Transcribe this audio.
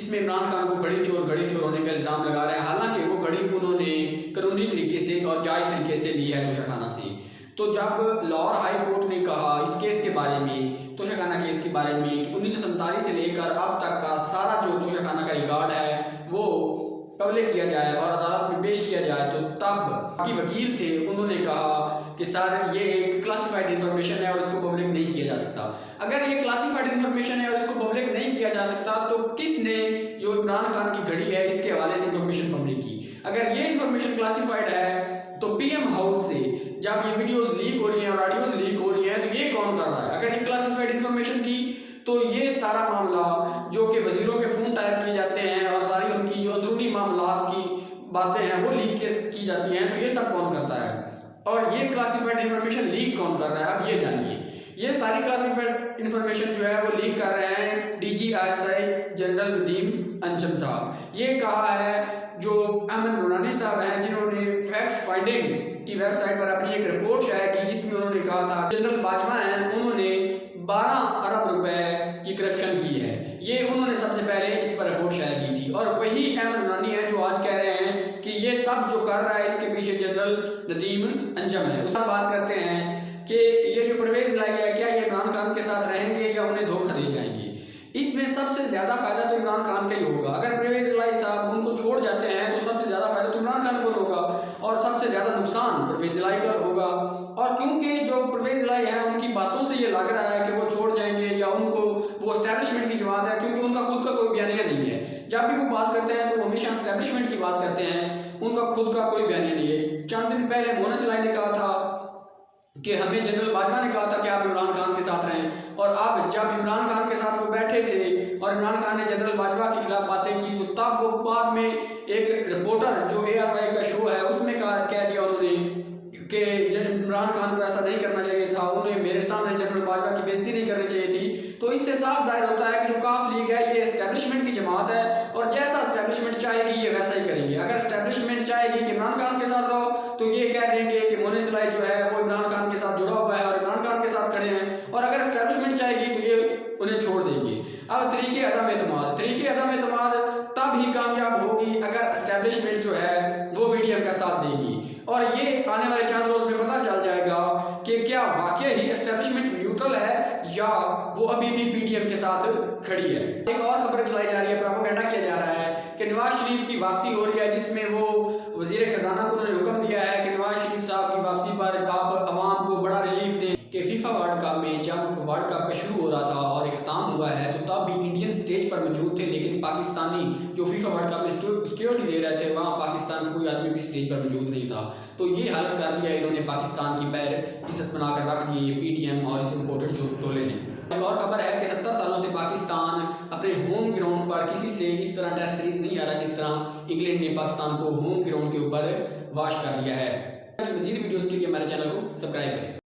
جس میں عمران خان کو گھڑی چور ہونے کا الزام لگا رہے ہیں، حالانکہ وہ گھڑی انہوں نے قانونی طریقے سے اور جائز طریقے سے لی ہے توشہ خانہ سے۔ تو جب لاہور ہائی کورٹ نے کہا اس کیس کے بارے میں، توشہ خانہ کیس کے بارے میں، کہ 1947 سے لے کر اب تک کا سارا جو توشہ خانہ کا ریکارڈ ہے وہ پبلک کیا جائے اور عدالت میں پیش کیا جائے، تو تب کی وکیل تھے انہوں نے کہا کہ سر یہ ایک کلاسیفائڈ انفارمیشن ہے اور اس کو پبلک نہیں کیا جا سکتا۔ اگر یہ کلاسیفائڈ انفارمیشن ہے اور اس کو پبلک نہیں کیا جا سکتا تو کس نے جو عمران خان کی گھڑی ہے اس کے حوالے سے انفارمیشن پبلک کی؟ اگر یہ انفارمیشن کلاسیفائڈ ہے تو پی ایم ہاؤس سے جب یہ ویڈیوز لیک ہو رہی ہیں اور آڈیوز لیک ہو رہی ہیں تو یہ کون کر رہا ہے؟ اگر یہ کلاسیفائڈ انفارمیشن تھی تو یہ سارا معاملہ جو کہ وزیروں کے فون ٹائپ کیے جاتے ہیں اور ساری ان کی جو اندرونی معاملات کی باتیں ہیں وہ لیک کی جاتی ہیں، تو یہ سب کون کرتا ہے؟ اور یہ کلاسیفائڈ انفارمیشن لیک کون کر رہا ہے؟ اب یہ جانیے۔ یہ ساری کلاسیفائڈ انفارمیشن جو ہے وہ لیک کر رہے ہیں D G I S I general Nadeem Anjum Sahib. یہ کہا ہے جو احمد نورانی صاحب ہیں جنہوں نے فیکٹس فائنڈنگ کی ویب سائٹ پر اپنی ایک رپورٹ شائع کی، جس میں انہوں نے کہا تھا جنرل باجوہ ہیں انہوں نے 12 ارب روپے کی کرپشن کی ہے۔ یہ انہوں نے سب سے پہلے اس پر رپورٹ شائع کی تھی، اور وہی احمد نورانی ہے جو آج کہہ رہے ہیں کہ یہ سب جو کر رہا ہے اس کے پیچھے جنرل ندیم انجم ہے۔ اس پر بات کرتے ہیں کہ یہ جو پرویز الہی ہے کیا یہ عمران خان کے ساتھ رہیں گے یا انہیں دھوکہ دے جائیں گے؟ اس میں سب سے زیادہ فائدہ تو عمران خان کا ہی ہوگا۔ اگر پرویز الہی صاحب ان کو چھوڑ جاتے ہیں تو سب سے زیادہ فائدہ تو عمران خان کو ہوگا اور سب سے زیادہ نقصان پرویز الہی کا ہوگا۔ اور کیونکہ جو پرویز الہی ہیں ان کی باتوں سے یہ لگ رہا ہے کہ وہ چھوڑ جائیں گے یا ان کو وہ اسٹیبلشمنٹ کی جماعت ہے، کیونکہ ان کا خود کا کوئی بیانیہ نہیں ہے۔ جب بھی وہ بات کرتے ہیں تو وہ ہمیشہ اسٹیبلشمنٹ کی بات کرتے ہیں، ان کا خود کا کوئی بیانیہ نہیں ہے۔ چند دن پہلے مونس الہی نے کہا تھا کہ ہمیں جنرل باجوہ نے کہا تھا کہ آپ عمران خان کے ساتھ رہیں، اور اب جب عمران خان کے ساتھ وہ بیٹھے تھے اور عمران خان نے جنرل باجوہ کے خلاف باتیں کی تو تب وہ بعد میں ایک رپورٹر جو اے آر وائی کا شو ہے اس میں کہہ دیا انہوں نے کہ عمران خان کو ایسا نہیں کرنا چاہیے تھا، انہیں میرے سامنے جنرل باجوہ کی بےزتی نہیں کرنی چاہیے تھی۔ تو اس سے صاف ظاہر ہوتا ہے کہ جو کاف لیگ ہے یہ اسٹیبلشمنٹ کی جماعت ہے، اور جیسا اسٹیبلشمنٹ چاہے گی یہ ویسا ہی کریں گے۔ اگر اسٹیبلشمنٹ چاہے گی کہ عمران خان کے ساتھ رہو تو یہ کہہ دیں گے کہ مونس الہی جو ہے وہ عمران خان کے ساتھ جڑا ہوا ہے اور عمران خان کے ساتھ کھڑے ہیں، اور اگر اسٹیبلشمنٹ چاہے گی تو یہ انہیں چھوڑ دیں گے۔ اب طریقے عدم اعتماد تب ہی کامیاب ہوگی اگر اسٹیبلشمنٹ جو ہے وہ پی ڈی ایم کا ساتھ دے گی، اور یہ آنے والے چند روز میں پتہ چل جائے گا کہ کیا واقعی ہی اسٹیبلشمنٹ نیوٹرل ہے یا وہ ابھی بھی پی ڈی ایم کے ساتھ کھڑی ہے۔ ایک اور خبر چلائی جا رہی ہے، پروپیگنڈا کیا جا رہا ہے کہ نواز شریف کی واپسی ہو رہی ہے، جس میں وہ وزیر خزانہ کو انہوں نے حکم دیا ہے کہ نواز شریف صاحب کی واپسی پر آپ عوام کو بڑا ریلیف دیں۔ کہ فیفا ورلڈ کپ میں جب ورلڈ کپ کا شروع ہو رہا تھا اور اختتام ہوا ہے تو تب بھی انڈین سٹیج پر موجود تھے، لیکن پاکستانی جو فیفا ورلڈ کپ میں سیکیورٹی دے رہے تھے وہاں پاکستان کا کوئی آدمی بھی سٹیج پر موجود نہیں تھا۔ تو یہ حالت کر دیا انہوں نے پاکستان کی پیر عزت بنا کر رکھ دی یہ پی ڈی ایم اور اس امپورٹڈ ٹولے نے۔ ایک اور خبر ہے کہ 70 سالوں سے پاکستان اپنے ہوم گراؤنڈ پر کسی سے اس طرح ٹیسٹ سیریز نہیں آ رہا جس طرح انگلینڈ نے پاکستان کو ہوم گراؤنڈ کے اوپر واش کر دیا ہے۔ مزید ویڈیوز کے لیے ہمارے چینل کو سبسکرائب کریں۔